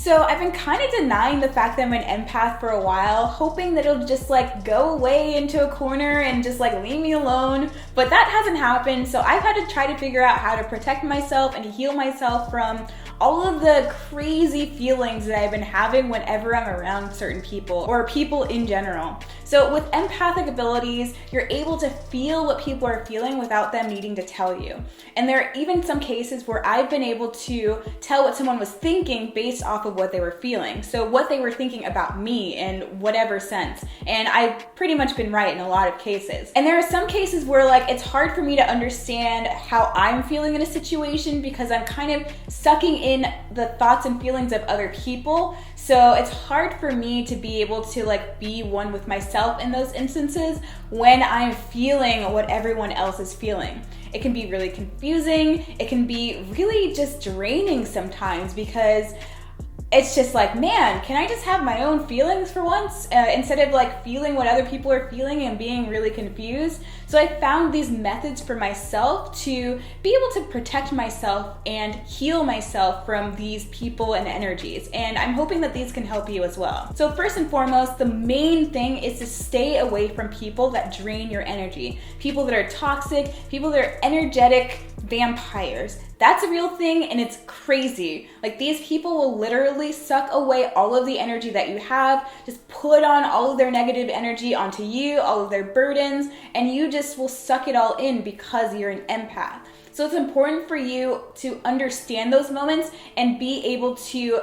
So I've been kind of denying the fact that I'm an empath for a while, hoping that it'll just like go away into a corner and just like leave me alone, but that hasn't happened. So I've had to try to figure out how to protect myself and heal myself from all of the crazy feelings that I've been having whenever I'm around certain people or people in general. So with empathic abilities, you're able to feel what people are feeling without them needing to tell you. And there are even some cases where I've been able to tell what someone was thinking based off of what they were feeling. So what they were thinking about me in whatever sense. And I've pretty much been right in a lot of cases. And there are some cases where like it's hard for me to understand how I'm feeling in a situation because I'm kind of sucking in the thoughts and feelings of other people. So it's hard for me to be able to like be one with myself in those instances when I'm feeling what everyone else is feeling. It can be really confusing. It can be really just draining sometimes because it's just like, man, can I just have my own feelings for once instead of like feeling what other people are feeling and being really confused? So I found these methods for myself to be able to protect myself and heal myself from these people and energies. And I'm hoping that these can help you as well. So first and foremost, the main thing is to stay away from people that drain your energy. People that are toxic, people that are energetic vampires. That's a real thing and it's crazy. Like these people will literally suck away all of the energy that you have, just put on all of their negative energy onto you, all of their burdens, and you just will suck it all in because you're an empath. So it's important for you to understand those moments and be able to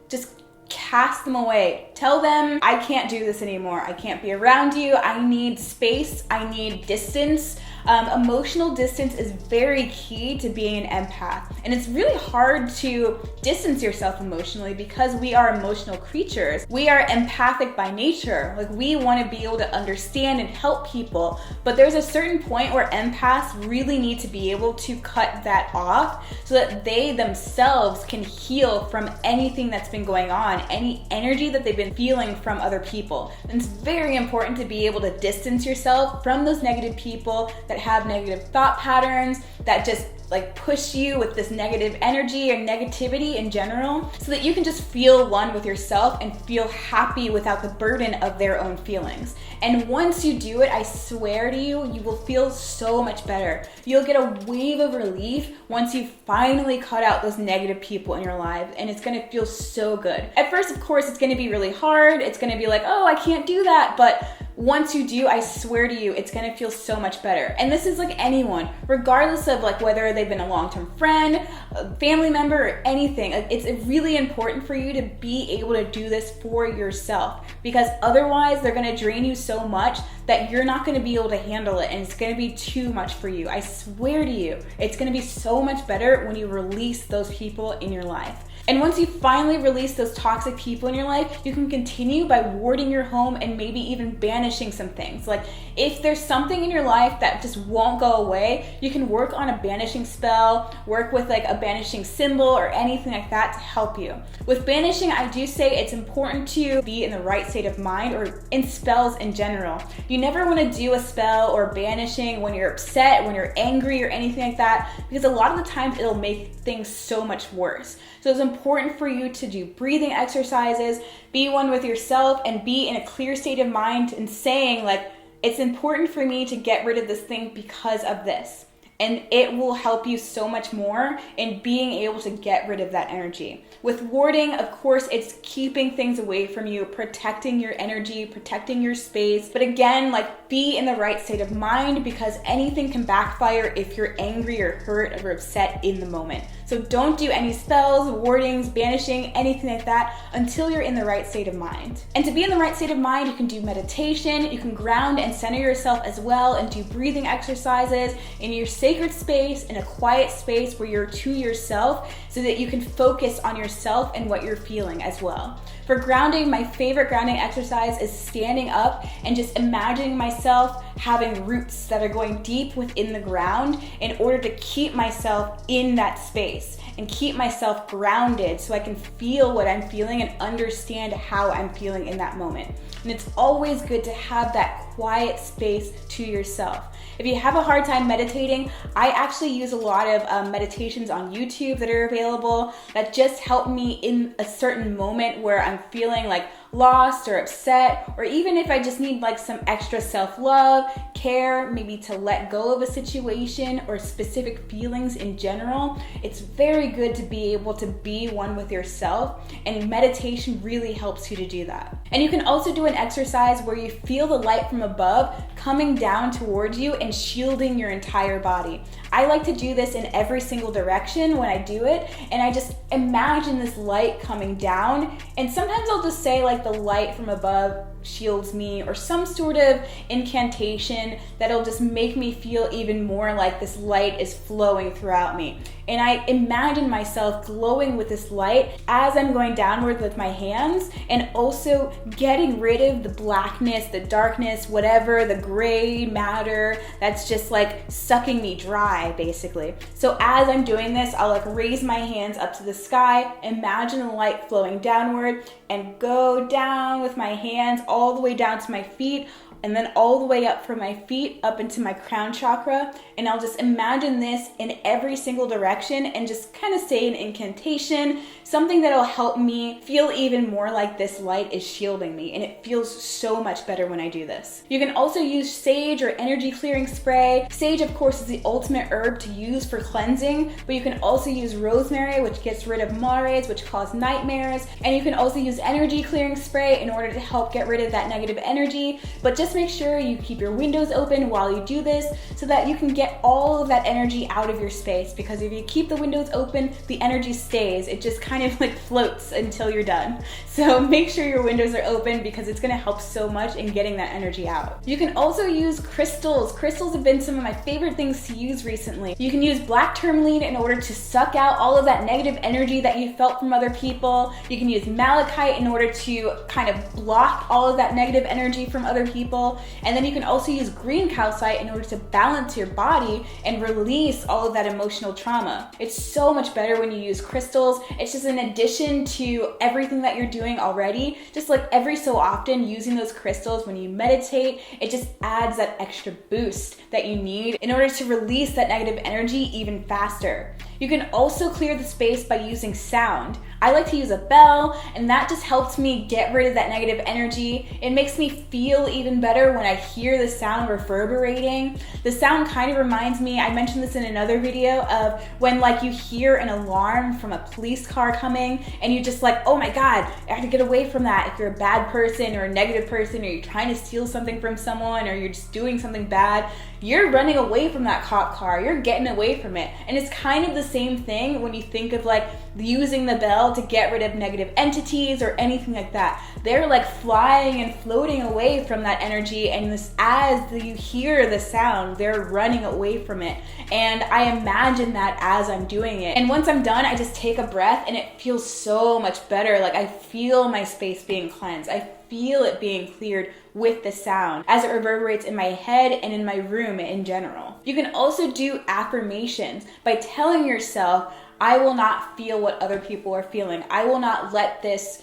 just cast them away. Tell them, I can't do this anymore. I can't be around you. I need space. I need distance. Emotional distance is very key to being an empath. And it's really hard to distance yourself emotionally because we are emotional creatures. We are empathic by nature. Like we want to be able to understand and help people. But there's a certain point where empaths really need to be able to cut that off so that they themselves can heal from anything that's been going on, any energy that they've been feeling from other people. And it's very important to be able to distance yourself from those negative people that have negative thought patterns, that just like push you with this negative energy or negativity in general, so that you can just feel one with yourself and feel happy without the burden of their own feelings. And once you do it, I swear to you, you will feel so much better. You'll get a wave of relief once you finally cut out those negative people in your life, and it's gonna feel so good. At first, of course, it's gonna be really hard. It's gonna be like, oh, I can't do that, but once you do, I swear to you, it's gonna feel so much better. And this is like anyone, regardless of like whether they've been a long-term friend, a family member, or anything. It's really important for you to be able to do this for yourself, because otherwise they're gonna drain you so much that you're not gonna be able to handle it, and it's gonna be too much for you. I swear to you, it's gonna be so much better when you release those people in your life. And once you finally release those toxic people in your life, you can continue by warding your home and maybe even banishing some things. Like if there's something in your life that just won't go away, you can work on a banishing spell, work with like a banishing symbol or anything like that to help you. With banishing, I do say it's important to be in the right state of mind, or in spells in general. You never want to do a spell or banishing when you're upset, when you're angry or anything like that, because a lot of the times it'll make things so much worse. So it's important for you to do breathing exercises, be one with yourself, and be in a clear state of mind and saying like, it's important for me to get rid of this thing because of this. And it will help you so much more in being able to get rid of that energy. With warding, of course, it's keeping things away from you, protecting your energy, protecting your space. But again, like be in the right state of mind, because anything can backfire if you're angry or hurt or upset in the moment. So don't do any spells, wardings, banishing, anything like that until you're in the right state of mind. And to be in the right state of mind, you can do meditation, you can ground and center yourself as well, and do breathing exercises in your sacred space, in a quiet space where you're to yourself, so that you can focus on yourself and what you're feeling as well. For grounding, my favorite grounding exercise is standing up and just imagining myself having roots that are going deep within the ground in order to keep myself in that space and keep myself grounded so I can feel what I'm feeling and understand how I'm feeling in that moment. And it's always good to have that quiet space to yourself. If you have a hard time meditating, I actually use a lot of meditations on YouTube that are available that just help me in a certain moment where I'm feeling like lost or upset, or even if I just need like some extra self-love, care, maybe to let go of a situation or specific feelings in general. It's very good to be able to be one with yourself, and meditation really helps you to do that. And you can also do an exercise where you feel the light from above coming down towards you and shielding your entire body. I like to do this in every single direction when I do it, and I just imagine this light coming down, and sometimes I'll just say like the light from above shields me, or some sort of incantation that'll just make me feel even more like this light is flowing throughout me. And I imagine myself glowing with this light as I'm going downward with my hands, and also getting rid of the blackness, the darkness, whatever, the gray matter that's just like sucking me dry, basically. So as I'm doing this, I'll like raise my hands up to the sky, imagine the light flowing downward, and go down with my hands all the way down to my feet, and then all the way up from my feet up into my crown chakra. And I'll just imagine this in every single direction and just kind of say an incantation, something that'll help me feel even more like this light is shielding me. And it feels so much better when I do this. You can also use sage or energy clearing spray. Sage, of course, is the ultimate herb to use for cleansing, but you can also use rosemary, which gets rid of mares, which cause nightmares. And you can also use energy clearing spray in order to help get rid of that negative energy. But just make sure you keep your windows open while you do this so that you can get all of that energy out of your space, because if you keep the windows open, the energy stays. It just kind of like floats until you're done. So make sure your windows are open, because it's gonna help so much in getting that energy out. You can also use crystals. Crystals have been some of my favorite things to use recently. You can use black tourmaline in order to suck out all of that negative energy that you felt from other people. You can use malachite in order to kind of block all of that negative energy from other people. And then you can also use green calcite in order to balance your body and release all of that emotional trauma. It's so much better when you use crystals. It's just an addition to everything that you're doing already. Just like every so often using those crystals when you meditate, it just adds that extra boost that you need in order to release that negative energy even faster. You can also clear the space by using sound. I like to use a bell, and that just helps me get rid of that negative energy. It makes me feel even better when I hear the sound reverberating. The sound kind of reminds me, I mentioned this in another video, of when like you hear an alarm from a police car coming and you just like, oh my God, I have to get away from that. If you're a bad person or a negative person, or you're trying to steal something from someone, or you're just doing something bad, you're running away from that cop car. You're getting away from it. And it's kind of the same thing when you think of like using the bell to get rid of negative entities or anything like that. They're like flying and floating away from that energy, and as you hear the sound, they're running away from it. And I imagine that as I'm doing it. And once I'm done, I just take a breath, and it feels so much better. Like I feel my space being cleansed. I feel it being cleared with the sound as it reverberates in my head and in my room in general. You can also do affirmations by telling yourself, I will not feel what other people are feeling. I will not let this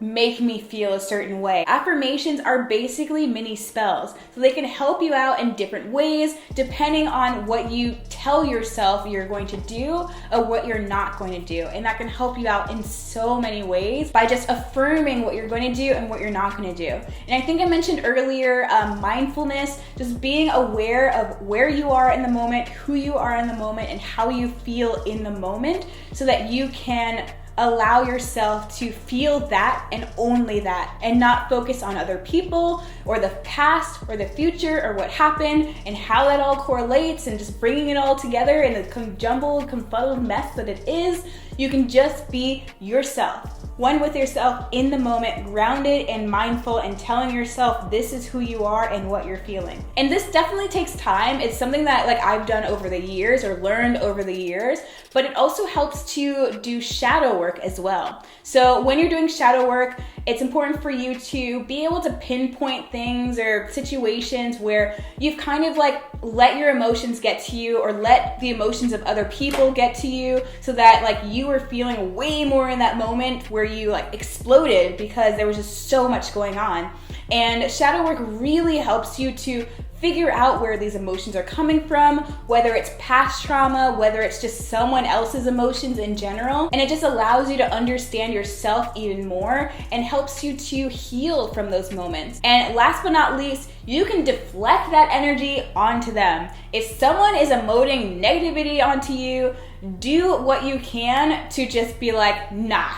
make me feel a certain way. Affirmations are basically mini spells, so they can help you out in different ways depending on what you tell yourself you're going to do or what you're not going to do. And that can help you out in so many ways by just affirming what you're going to do and what you're not going to do. And I think I mentioned earlier, mindfulness, just being aware of where you are in the moment, who you are in the moment, and how you feel in the moment, so that you can allow yourself to feel that and only that, and not focus on other people or the past or the future or what happened and how that all correlates, and just bringing it all together in the jumbled, confuddled mess that it is. You can just be yourself, one with yourself in the moment, grounded and mindful, and telling yourself this is who you are and what you're feeling. And this definitely takes time. It's something that like I've done over the years or learned over the years, but it also helps to do shadow work as well. So when you're doing shadow work, it's important for you to be able to pinpoint things or situations where you've kind of like let your emotions get to you, or let the emotions of other people get to you, so that like you were feeling way more in that moment where you like exploded because there was just so much going on. And shadow work really helps you to figure out where these emotions are coming from, whether it's past trauma, whether it's just someone else's emotions in general. And it just allows you to understand yourself even more and helps you to heal from those moments. And last but not least, you can deflect that energy onto them. If someone is emoting negativity onto you, do what you can to just be like, nah,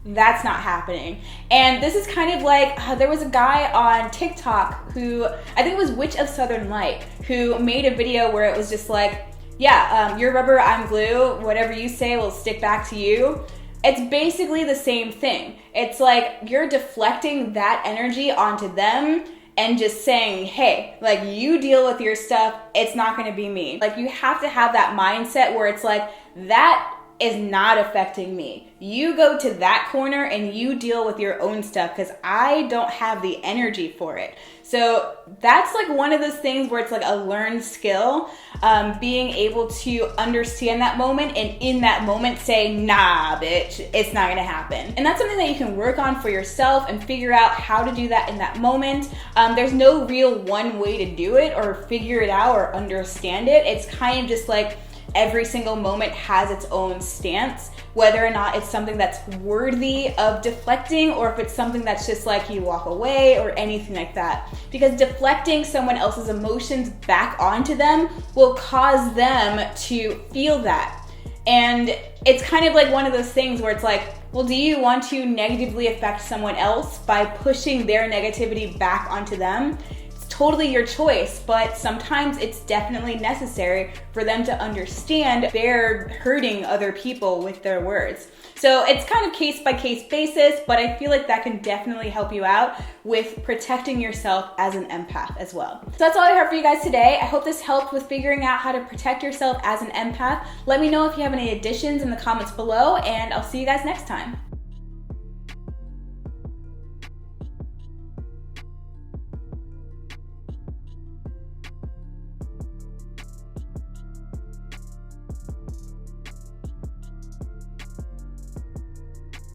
that's not happening. And this is kind of like, there was a guy on TikTok who, I think it was Witch of Southern Light, who made a video where it was just like, yeah, you're rubber, I'm glue, whatever you say will stick back to you. It's basically the same thing. It's like you're deflecting that energy onto them and just saying, hey, like, you deal with your stuff, it's not gonna be me. Like, you have to have that mindset where it's like, that is not affecting me. You go to that corner and you deal with your own stuff, because I don't have the energy for it. So that's like one of those things where it's like a learned skill, being able to understand that moment and in that moment say, nah, bitch, it's not gonna happen. And that's something that you can work on for yourself and figure out how to do that in that moment. There's no real one way to do it or figure it out or understand it. It's kind of just like every single moment has its own stance, whether or not it's something that's worthy of deflecting or if it's something that's just like you walk away or anything like that. Because deflecting someone else's emotions back onto them will cause them to feel that. And it's kind of like one of those things where it's like, well, do you want to negatively affect someone else by pushing their negativity back onto them? Totally your choice, but sometimes it's definitely necessary for them to understand they're hurting other people with their words. So it's kind of case by case basis, but I feel like that can definitely help you out with protecting yourself as an empath as well. So that's all I have for you guys today. I hope this helped with figuring out how to protect yourself as an empath. Let me know if you have any additions in the comments below, and I'll see you guys next time.